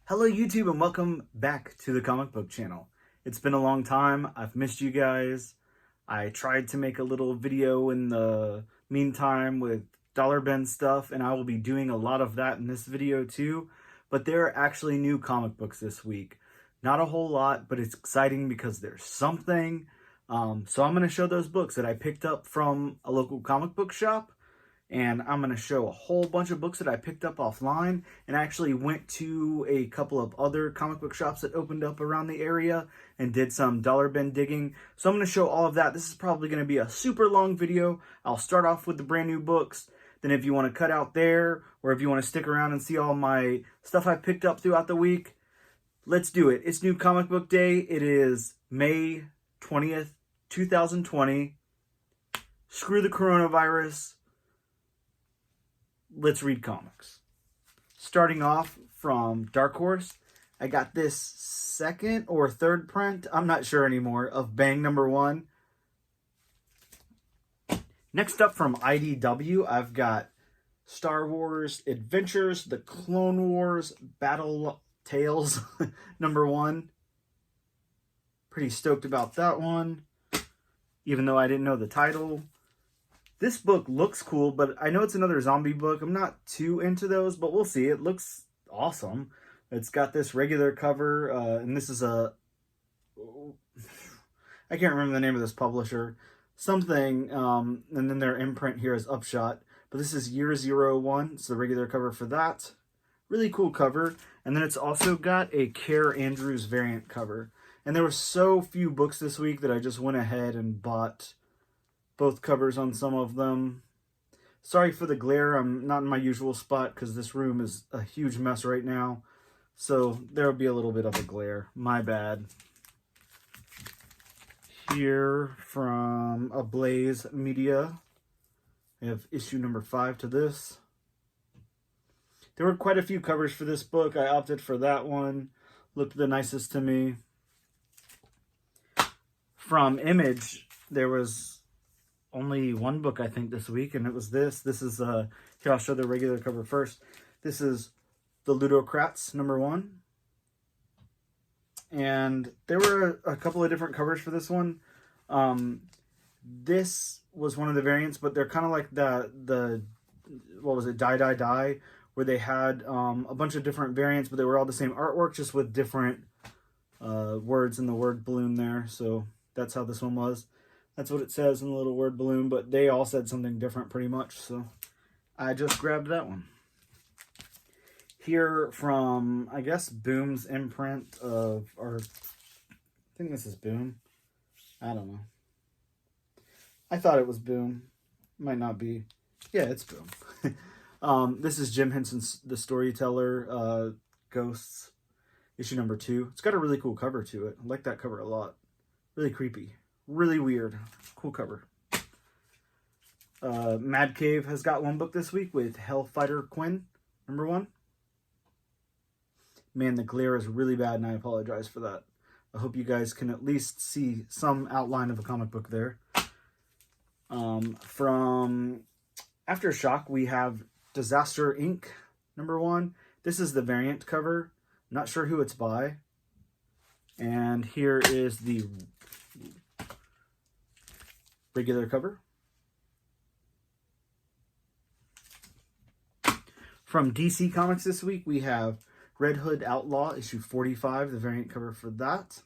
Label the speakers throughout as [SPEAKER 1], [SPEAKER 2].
[SPEAKER 1] Hello YouTube and welcome back to the comic book channel. It's been a long time. I've missed you guys. I tried to make a little video in the meantime with Dollar Bin stuff, and I will be doing a lot of that in this video too. But there are actually new comic books this week. Not a whole lot, but it's exciting because there's something. So I'm going to show those books that I picked up from a local comic book shop. And I'm going to show a whole bunch of books that I picked up offline, and I actually went to a couple of other comic book shops that opened up around the area and did some dollar bin digging. So I'm going to show all of that. This is probably going to be a super long video. I'll start off with the brand new books. Then if you want to cut out there, or if you want to stick around and see all my stuff I picked up throughout the week, let's do it. It's New Comic Book Day. It is May 20th, 2020. Screw the coronavirus. Let's read comics. Starting off from Dark Horse, I got this second or third print, I'm not sure anymore, of Bang #1. Next up from IDW, I've got Star Wars Adventures, The Clone Wars Battle Tales #1. Pretty stoked about that one, even though I didn't know the title. This book looks cool, but I know it's another zombie book. I'm not too into those, but we'll see. It looks awesome. It's got this regular cover, and this is I can't remember the name of this publisher. Something, and then their imprint here is Upshot. But this is Year 01. It's the regular cover for that. Really cool cover. And then it's also got a Care Andrews variant cover. And there were so few books this week that I just went ahead and bought both covers on some of them. Sorry for the glare. I'm not in my usual spot because this room is a huge mess right now. So there will be a little bit of a glare. My bad. Here from Ablaze Media, we have issue number 5 to this. There were quite a few covers for this book. I opted for that one. Looked the nicest to me. From Image, there was only one book, I think, this week, and it was this. This is, here, I'll show the regular cover first. This is The Ludocrats #1. And there were a couple of different covers for this one. This was one of the variants, but they're kind of like the what was it, Die, Die, Die, where they had a bunch of different variants, but they were all the same artwork, just with different words in the word balloon there. So that's how this one was. That's what it says in the little word balloon, but they all said something different pretty much, so I just grabbed that one. Here from, I guess, Boom's imprint of, or I think this is Boom. I don't know. I thought it was Boom. Might not be. Yeah, it's Boom. This is Jim Henson's The Storyteller, Ghosts, issue number 2. It's got a really cool cover to it. I like that cover a lot. Really creepy. Really weird. Cool cover. Mad Cave has got one book this week with Hellfighter Quinn #1. Man, the glare is really bad, and I apologize for that. I hope you guys can at least see some outline of a comic book there. From Aftershock, we have Disaster Inc. #1. This is the variant cover. Not sure who it's by. And here is the regular cover. From DC Comics this week, we have Red Hood Outlaw, issue 45, the variant cover for that.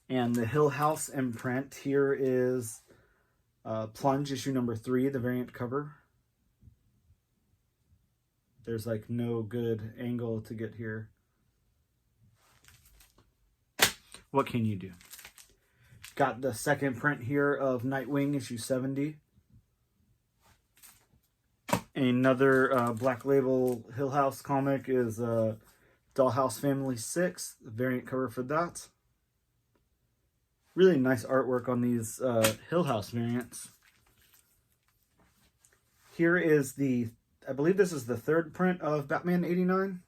[SPEAKER 1] And the Hill House imprint, here is Plunge, issue number 3, the variant cover. There's like no good angle to get here. What can you do? Got the second print here of Nightwing, issue 70. Another Black Label Hill House comic is Dollhouse Family 6, the variant cover for that. Really nice artwork on these Hill House variants. Here is the, I believe this is the third print of Batman 89.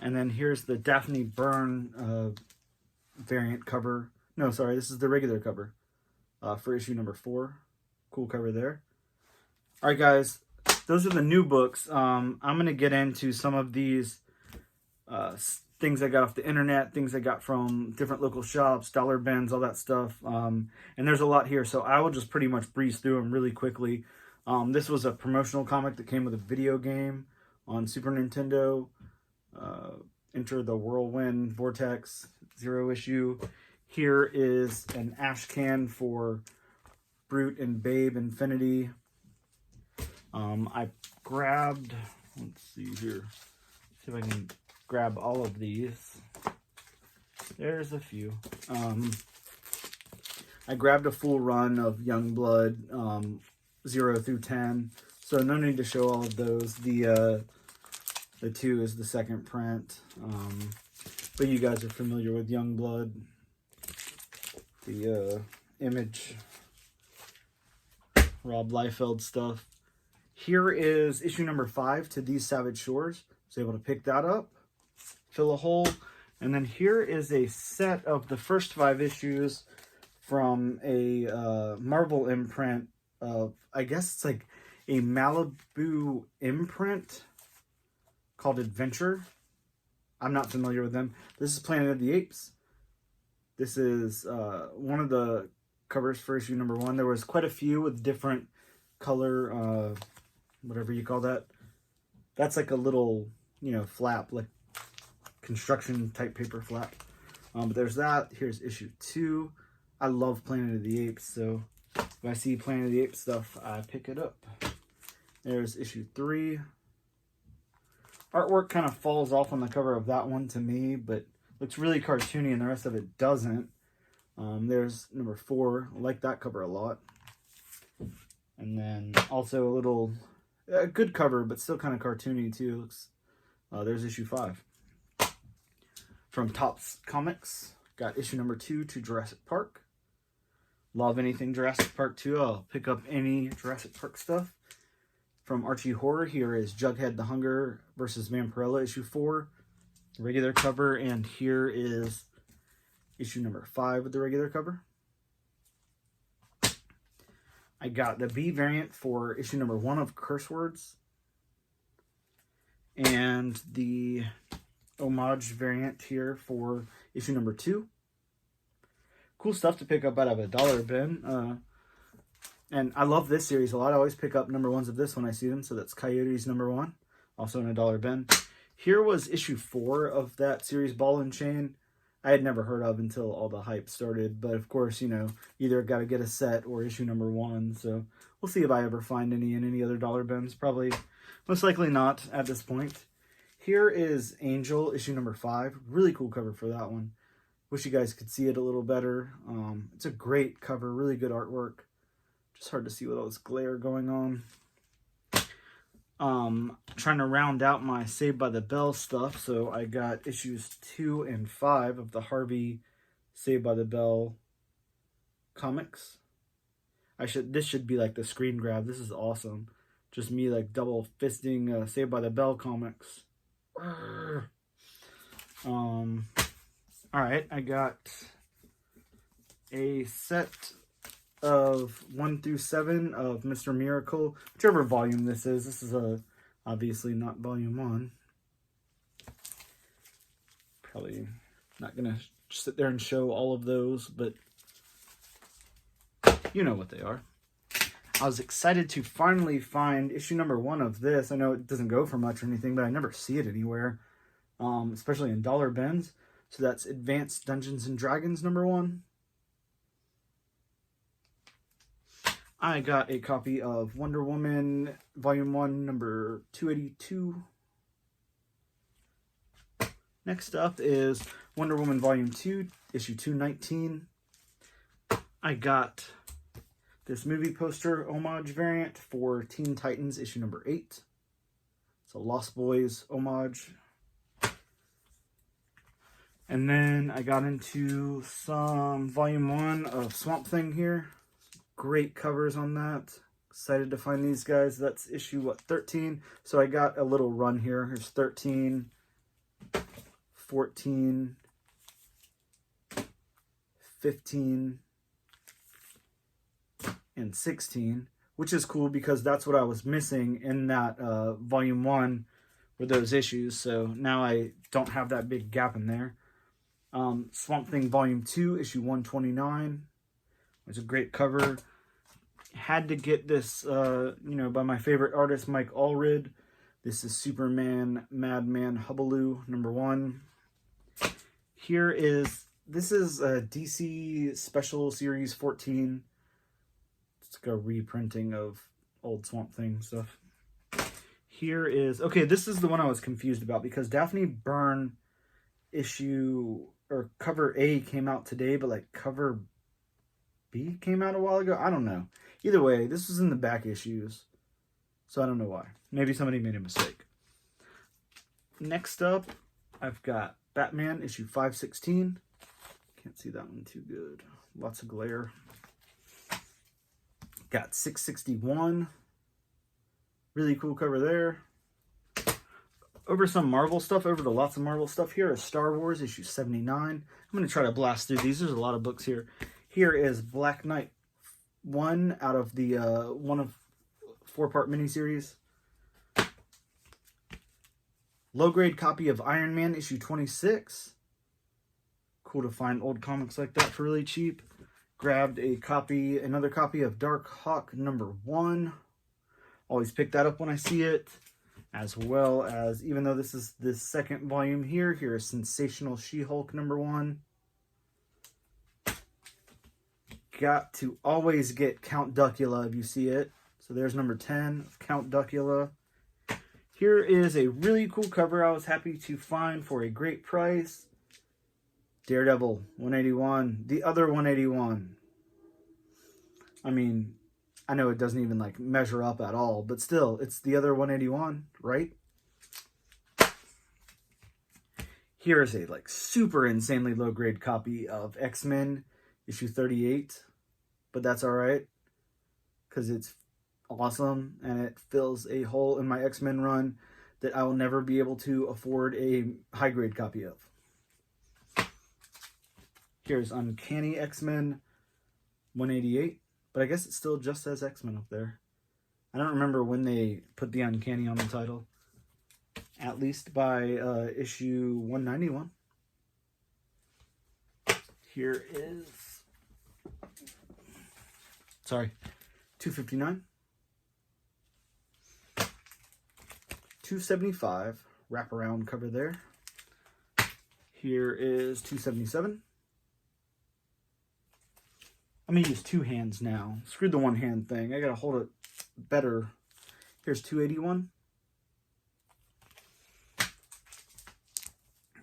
[SPEAKER 1] And then here's the Daphne Byrne variant cover. No, sorry, this is the regular cover for issue number 4. Cool cover there. All right, guys, those are the new books. I'm going to get into some of these things I got off the internet, things I got from different local shops, dollar bins, all that stuff. And there's a lot here, so I will just pretty much breeze through them really quickly. This was a promotional comic that came with a video game on Super Nintendo. Enter the Whirlwind Vortex, 0 issue. Here is an ash can for Brute and Babe Infinity. I grabbed, let's see here, see if I can grab all of these. There's a few. I grabbed a full run of Youngblood, 0 through 10, so no need to show all of those. The 2 is the second print, but you guys are familiar with Youngblood, the Image, Rob Liefeld stuff. Here is issue number 5, To These Savage Shores. I was able to pick that up, fill a hole. And then here is a set of the first 5 issues from a Marvel imprint of, I guess it's like a Malibu imprint called Adventure. I'm not familiar with them. This is Planet of the Apes. This is one of the covers for issue number 1. There was quite a few with different color, whatever you call that. That's like a little, you know, flap, like construction type paper flap. But there's that. Here's issue 2. I love Planet of the Apes, so if I see Planet of the Apes stuff, I pick it up. There's issue 3. Artwork kind of falls off on the cover of that one to me, but looks really cartoony and the rest of it doesn't. There's number 4. I like that cover a lot. And then also a little, good cover, but still kind of cartoony too. Looks, there's issue 5. From Topps Comics, got issue number 2 to Jurassic Park. Love anything Jurassic Park 2. I'll pick up any Jurassic Park stuff. From Archie Horror, here is Jughead the Hunger versus Vampirella, issue 4. Regular cover, and here is issue number 5 with the regular cover. I got the B variant for issue number 1 of Curse Words. And the homage variant here for issue number 2. Cool stuff to pick up out of a dollar bin. And I love this series a lot. I always pick up number 1s of this when I see them. So that's Coyotes number 1, also in a dollar bin. Here was issue 4 of that series, Ball and Chain. I had never heard of until all the hype started. But of course, you know, either got to get a set or issue number 1. So we'll see if I ever find any in any other dollar bins. Probably, most likely not at this point. Here is Angel, issue number 5. Really cool cover for that one. Wish you guys could see it a little better. It's a great cover, really good artwork. Just hard to see with all this glare going on. Trying to round out my Saved by the Bell stuff, so I got issues 2 and 5 of the Harvey Saved by the Bell comics. This should be like the screen grab. This is awesome. Just me like double fisting Saved by the Bell comics. Alright, I got a set of 1 through 7 of Mr. Miracle, whichever volume this is. This is obviously not volume 1. Probably not gonna sit there and show all of those, but you know what they are. I was excited to finally find issue number 1 of this. I know it doesn't go for much or anything, but I never see it anywhere, especially in dollar bins. So that's Advanced Dungeons and Dragons number 1. I got a copy of Wonder Woman Volume 1, number 282. Next up is Wonder Woman Volume 2, issue 219. I got this movie poster homage variant for Teen Titans, issue number 8. It's a Lost Boys homage. And then I got into some Volume 1 of Swamp Thing here. Great covers on that. Excited to find these guys. That's issue, 13? So I got a little run here. Here's 13, 14, 15, and 16, which is cool because that's what I was missing in that volume 1 were those issues. So now I don't have that big gap in there. Swamp Thing volume 2, issue 129. It's a great cover. Had to get this, you know, by my favorite artist, Mike Allred. This is Superman Madman Hubaloo #1. This is a DC Special Series 14. It's like a reprinting of old Swamp Thing stuff. Here is, okay, this is the one I was confused about because Daphne Byrne issue, or cover A came out today, but like cover B came out a while ago. I don't know. Either way, this was in the back issues, so I don't know why. Maybe somebody made a mistake. Next up, I've got Batman issue 516. Can't see that one too good. Lots of glare. Got 661. Really cool cover there. Over some Marvel stuff, over to lots of Marvel stuff. Here is Star Wars issue 79. I'm going to try to blast through these. There's a lot of books here. Here is Black Knight 1 out of the 1 of 4-part miniseries. Low-grade copy of Iron Man issue 26. Cool to find old comics like that for really cheap. Grabbed another copy of Dark Hawk #1. Always pick that up when I see it. As well as, even though this is the second volume here is Sensational She-Hulk #1. Got to always get Count Duckula if you see it. So there's #10 of Count Duckula. Here is a really cool cover I was happy to find for a great price. Daredevil 181. The other 181. I mean, I know it doesn't even like measure up at all, but still, it's the other 181, right? Here is a like super insanely low grade copy of X-Men issue 38, but that's all right because it's awesome and it fills a hole in my X-Men run that I will never be able to afford a high grade copy of. Here's Uncanny X-Men 188. But I guess it still just says X-Men up there. I don't remember when they put the Uncanny on the title. At least by issue 191. Here is... Sorry. 259. 275. Wraparound cover there. Here is 277. I'm going to use two hands now. Screw the one hand thing. I got to hold it better. Here's 281.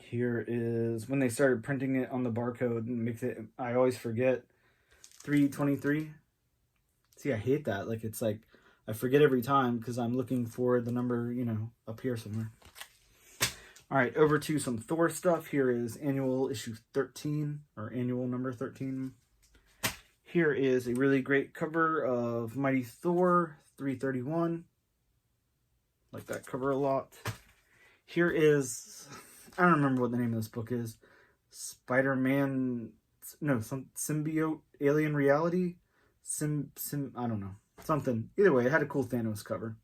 [SPEAKER 1] Here is when they started printing it on the barcode and makes it, I always forget, 323. See, I hate that. Like, it's like, I forget every time because I'm looking for the number, you know, up here somewhere. All right, over to some Thor stuff. Here is annual issue 13, or annual number 13. Here is a really great cover of Mighty Thor 331. Like that cover a lot. Here is, I don't remember what the name of this book is. Spider-Man, no, some Symbiote Alien Reality. I don't know. Something. Either way, it had a cool Thanos cover.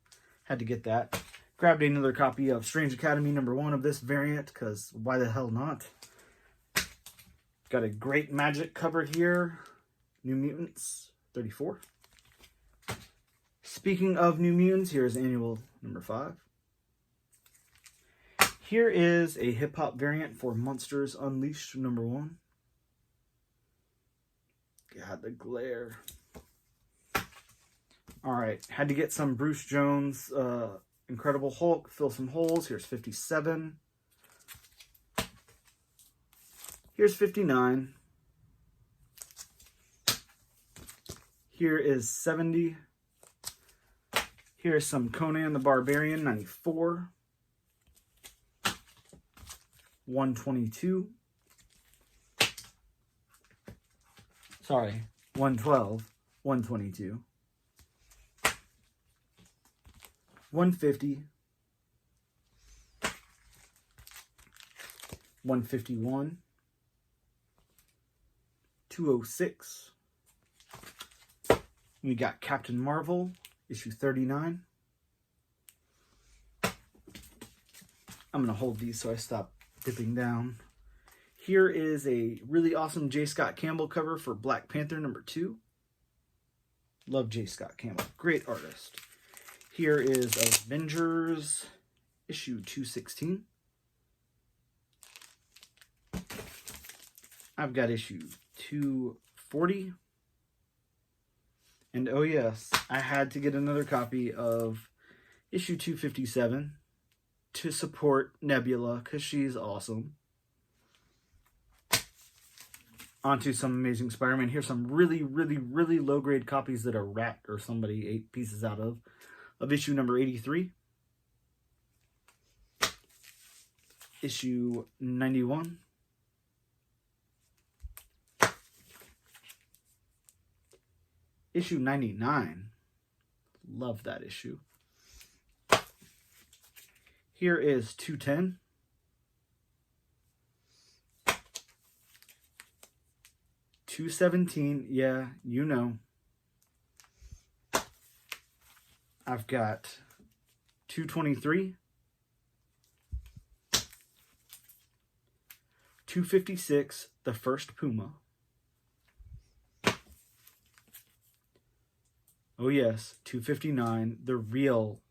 [SPEAKER 1] Had to get that. Grabbed another copy of Strange Academy #1 of this variant, because why the hell not? Got a great Magic cover here. New Mutants 34. Speaking of New Mutants, here's annual #5. Here is a hip-hop variant for Monsters Unleashed #1. God, the glare. Alright, had to get some Bruce Jones Incredible Hulk, fill some holes. Here's 57. Here's 59. Here is 70. Here's some Conan the Barbarian 94. 122. Sorry, 112. 122. 150. 151. 206. We got Captain Marvel, issue 39. I'm going to hold these so I stop dipping down. Here is a really awesome J. Scott Campbell cover for Black Panther #2. Love J. Scott Campbell. Great artist. Here is Avengers issue 216. I've got issue 240. And oh yes, I had to get another copy of issue 257 to support Nebula because she's awesome. Onto some Amazing Spider-Man. Here's some really, really, really low-grade copies that a rat or somebody ate pieces out of issue number 83. Issue 91. Issue 99. Love that issue. Here is 210. $217, yeah, you know. I've got 223, 256, the first Puma. Oh yes, 259, the real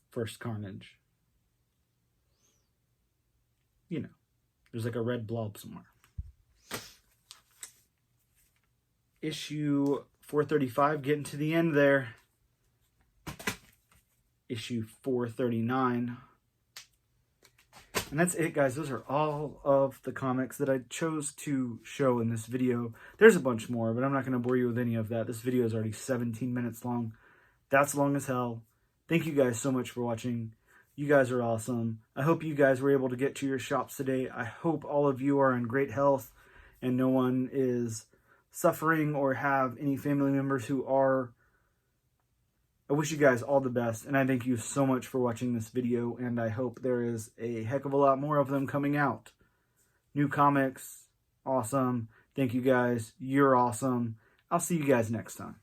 [SPEAKER 1] first Carnage. You know, there's like a red blob somewhere. Issue 435, getting to the end there. Issue 439. And that's it, guys. Those are all of the comics that I chose to show in this video. There's a bunch more, but I'm not going to bore you with any of that. This video is already 17 minutes long. That's long as hell. Thank you guys so much for watching. You guys are awesome. I hope you guys were able to get to your shops today. I hope all of you are in great health and no one is suffering or have any family members who are. I wish you guys all the best, and I thank you so much for watching this video, and I hope there is a heck of a lot more of them coming out. New comics, awesome. Thank you guys. You're awesome. I'll see you guys next time.